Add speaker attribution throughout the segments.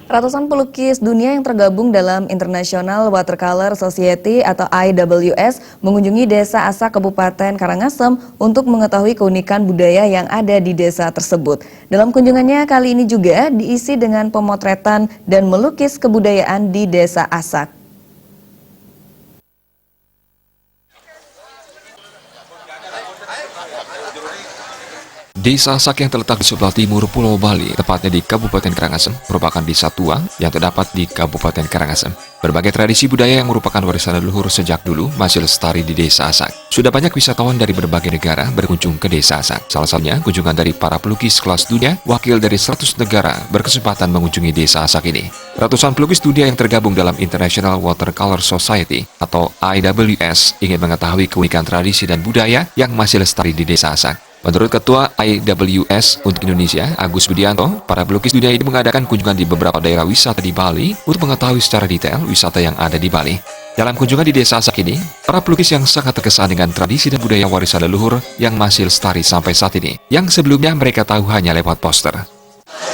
Speaker 1: Ratusan pelukis dunia yang tergabung dalam International Watercolor Society atau IWS mengunjungi Desa Asak Kabupaten Karangasem untuk mengetahui keunikan budaya yang ada di desa tersebut. Dalam kunjungannya kali ini juga diisi dengan pemotretan dan melukis kebudayaan di Desa Asak.
Speaker 2: Desa Asak yang terletak di sebelah timur Pulau Bali, tepatnya di Kabupaten Karangasem, merupakan desa tua yang terdapat di Kabupaten Karangasem. Berbagai tradisi budaya yang merupakan warisan leluhur sejak dulu masih lestari di Desa Asak. Sudah banyak wisatawan dari berbagai negara berkunjung ke Desa Asak. Salah satunya kunjungan dari para pelukis kelas dunia, wakil dari 100 negara berkesempatan mengunjungi Desa Asak ini. Ratusan pelukis dunia yang tergabung dalam International Watercolor Society atau IWS ingin mengetahui keunikan tradisi dan budaya yang masih lestari di Desa Asak. Menurut Ketua IWS untuk Indonesia, Agus Budianto, para pelukis dunia ini mengadakan kunjungan di beberapa daerah wisata di Bali untuk mengetahui secara detail wisata yang ada di Bali. Dalam kunjungan di Desa Asak ini, para pelukis yang sangat terkesan dengan tradisi dan budaya warisan leluhur yang masih lestari sampai saat ini, yang sebelumnya mereka tahu hanya lewat poster.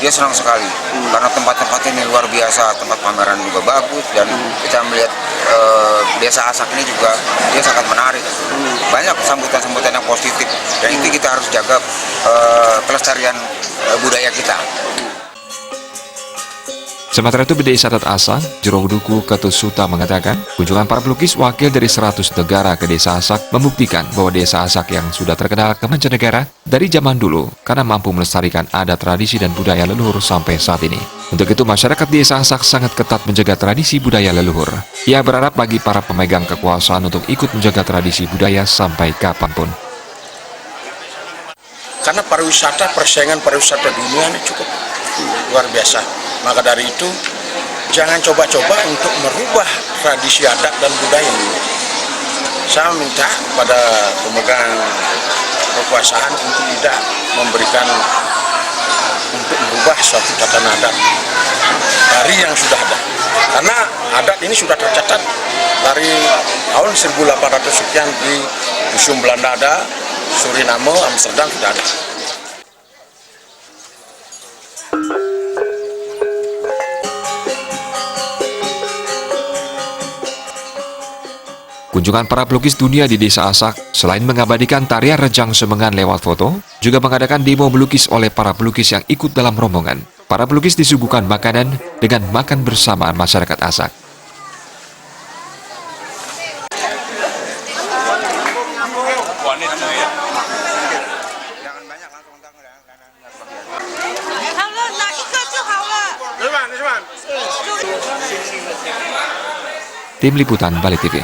Speaker 3: Dia senang sekali karena tempat-tempat ini luar biasa, tempat pameran juga bagus dan kita melihat Desa Asak ini juga dia sangat menarik. Banyak sambutan-sambutan yang positif dan itu kita harus jaga kelestarian budaya kita.
Speaker 2: Sementara itu, Bdei Sadat Asak, Jero Duku Ketusuta mengatakan, kunjungan para pelukis wakil dari 100 negara ke Desa Asak membuktikan bahwa Desa Asak yang sudah terkenal ke mancanegara dari zaman dulu karena mampu melestarikan adat tradisi dan budaya leluhur sampai saat ini. Untuk itu, masyarakat Desa Asak sangat ketat menjaga tradisi budaya leluhur. Ia berharap bagi para pemegang kekuasaan untuk ikut menjaga tradisi budaya sampai kapanpun.
Speaker 4: Karena pariwisata, persaingan pariwisata dunia ini cukup luar biasa. Maka dari itu, jangan coba-coba untuk merubah tradisi adat dan budaya. Saya minta pada pemegang kekuasaan untuk tidak memberikan, untuk merubah suatu tatanan adat dari yang sudah ada. Karena adat ini sudah tercatat dari tahun 1800 sekian di museum Belanda ada, Suriname, Amsterdam sudah ada.
Speaker 2: Kunjungan para pelukis dunia di Desa Asak, selain mengabadikan tarian Rejang Semengan lewat foto, juga mengadakan demo melukis oleh para pelukis yang ikut dalam rombongan. Para pelukis disuguhkan makanan dengan makan bersama masyarakat Asak. Tim Liputan Bali TV.